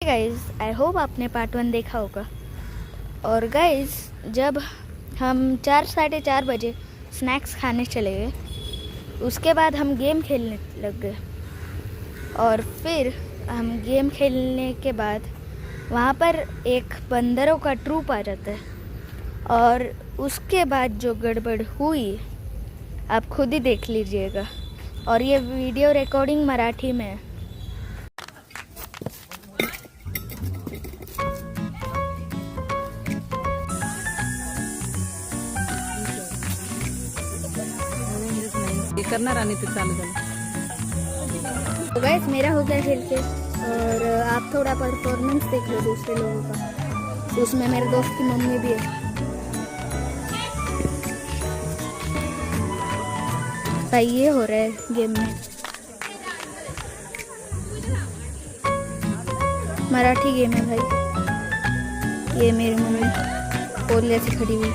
Guys I hope आपने part 1 देखा होगा। और गाइज जब हम 4 साढ़े 4 बजे स्नैक्स खाने चले गए, उसके बाद हम गेम खेलने लग गए। और फिर हम गेम खेलने के बाद वहाँ पर एक बंदरों का ट्रूप आ जाता है और उसके बाद जो गड़बड़ हुई आप खुद ही देख लीजिएगा। और ये वीडियो रिकॉर्डिंग मराठी में है। करणार आणि ते चालू झालं। तो गाइस मेरा हो गया खेल के, और आप थोड़ा परफॉर्मेंस देख लो दूसरे लोगों का। उसमें मेरे दोस्त की मम्मी भी है। भाई ये हो रहा है गेम में। मराठी गेम है भाई। ये मेरी मम्मी पोलिया से खड़ी हुई,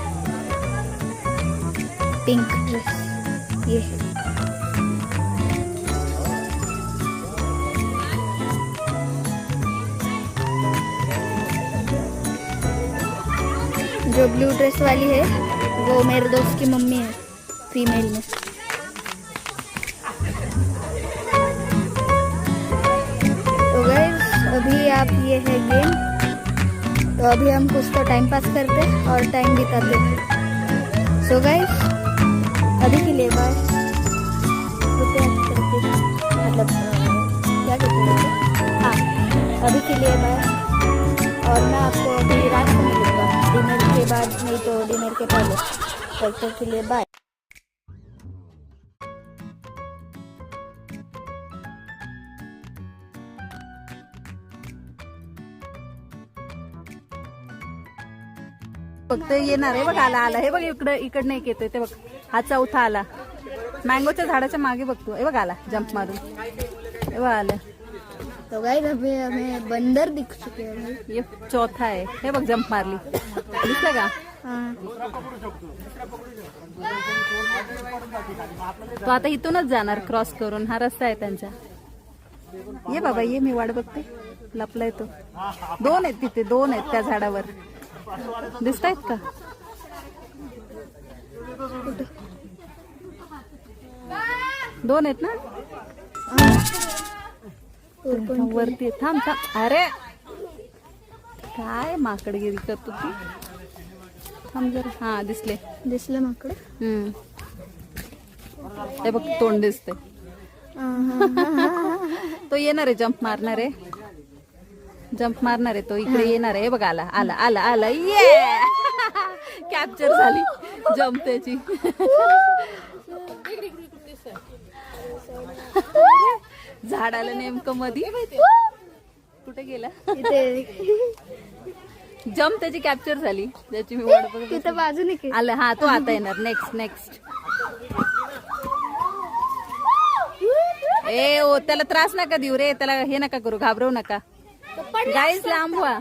पिंक ड्रेस ये है। जो ब्लू ड्रेस वाली है वो मेरे दोस्त की मम्मी है, फीमेल में। तो गाइस अभी आप ये है गेम, तो अभी हम कुछ तो टाइम पास करते और टाइम बिताते हैं। सो गाइस अभी के लिए बाय। मतलब क्या कहते हैं, हाँ अभी के लिए बाय। और मैं आपको अभी रात को मिलूँगा, डिनर के बाद नहीं तो डिनर के पहले। तब तक के लिए बाय। फक्त येणार आहे बघ, आला आला हे बघ, इकडनं एक येतोय ते बघ, हा चौथा आला। मँगोच्या झाडाच्या मागे बघतो, हे बघ आला जंप मारून, हे बघ आला। तो गाइस अभी हमें बंदर दिख चुके हैं। ये चौथा आहे, हे बघ जंप मारली, दिसलं का? हाँ तो आता इथूनच जाणार क्रॉस करून, हा रस्ता आहे त्यांचा। ये बाबा ये, मी वाट बघते, लपलाय तो। दोन आहेत तिथे, दोन आहेत त्या झाडावर, दिसतायत का? दोन आहेत ना वरती, थांब थांब। अरे काय माकडगिरी करतो तू, थांब जरा। हा दिसले, दिसलं माकड। हे बघ तोंड दिसते। तो येणार आहे, जंप मारणार आहे, जंप मारणार आहे तो, इकडे येणार आहे। हे बघ आला आला आला आला, ये कॅप्चर झाली जंप त्याची। झाडाला नेमकं मधी कुठे गेला, जंप त्याची कॅप्चर झाली, त्याची मी वाट बघत तिथं बाजूने आलं। हा तो आता येणार, नेक्स्ट नेक्स्ट। ए ओ त्याला त्रास नका देऊ रे, त्याला हे नका करू, घाबरवू नका। गाईस लांब व्हा,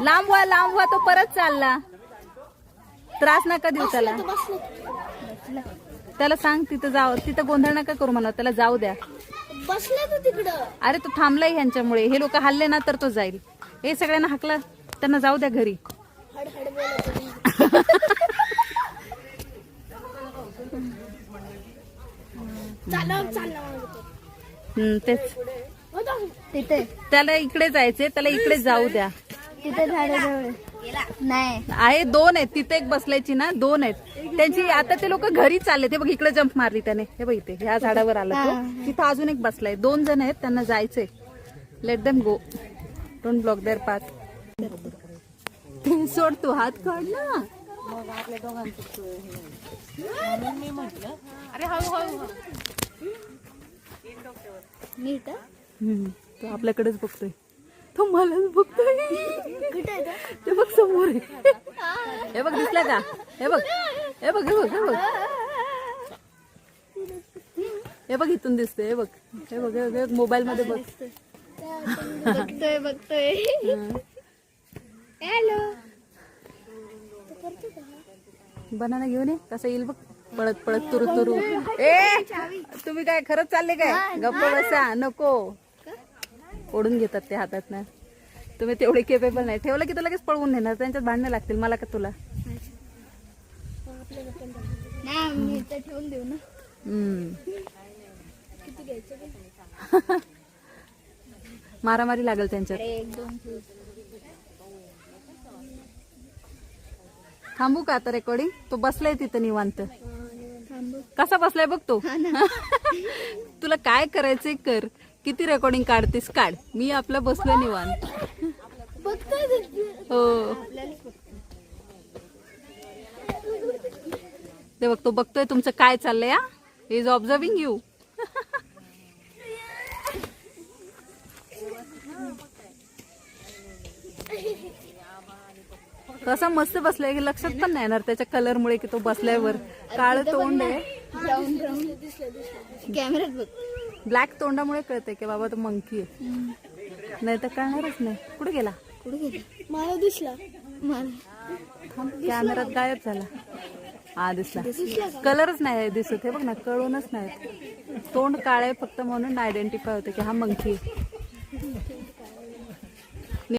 लांब व्हा, लांब व्हा, तो परत चालला। त्रास नका देऊ त्याला, त्याला सांग तिथं जाऊ, तिथं गोंधळ नका करू म्हणा, त्याला जाऊ द्या। बसले तो तिकडं। अरे तो थांबलाय ह्यांच्यामुळे, हे लोक हल्ले ना तर तो जाईल। हे सगळ्यांना हाकला, त्यांना जाऊ द्या घरी। तेच तिथे त्याला इकडे जायचे, त्याला इकडे जाऊ द्या। तिथे झाडाजवळ नाही आहे, दोन आहेत तिथे, एक बसल्याची ना, दोन आहेत त्यांची। आता ते लोक घरी चालले, ते बघ इकडे जंप मारली त्याने, हे बघ इथे ह्या झाडावर आला तो, तिथं अजून एक बसलाय। दोन जण आहेत, त्यांना जायचंय, let them go, don't block their path. सोड तू, हात काढ ना। आपल्या दोघांचं मी म्हटलं, अरे हळूहळू नीट। तो आपल्याकडेच बघतोय, तो मलाच बघतोय। ते बघ समोर आहे, हे बघ दिसलं का? हे बघ हे बघ हे बघ हे बघ हे बघ, इथून दिसतोय, हे बघ हे बघ हे बघ, मोबाईल मध्ये बघ, बघतोय बघतोय। हॅलो बनाना घेऊन ये, कसं येईल बघ, पळत पळत तुरु तुरु। ए तुम्ही काय खरंच चालले काय? गप्प बसा, नको ओढून घेतात ते हातात. तुम्ही तेवढे केपेबल नाही. ठेवलं की तर लगेच पळवून नेणार. त्यांच्यात भांडणं लागतील. मला का तुला? नाही मी इथे ठेवून देऊ ना. किती घ्यायचं? मारामारी लागेल त्यांच्यात. 1 2 थांबू का आता रेकॉर्डिंग? तो बसलाय तिथं निवांत. कसा बसलाय बघ तो. तुला काय करायचंय कर. किती रेकॉर्डिंग काढतेस काढ. मी आपलं बसलोय निवांत. हो ते बघ तो बघतोय तुमचं काय चाललंय. हा इज ऑब्झर्विंग यू. कसा मस्त बसलाय की लक्षात पण नाही येणार त्याच्या कलर मुळे की तो बसल्यावर. काळ तोंड आहे. कॅमेऱ्यात बघ. ब्लॅक तोंडामुळे कळतंय की बाबा तो मंकी आहे. नाही तर कळणारच नाही. कुठे गेला? मला दिसला. कॅमेऱ्यात गायब झाला. हा दिसला. कलरच नाही दिसत. हे बघ ना कळूनच नाही. तोंड काळे फक्त म्हणून आयडेंटिफाय होते की हा मंकी आहे.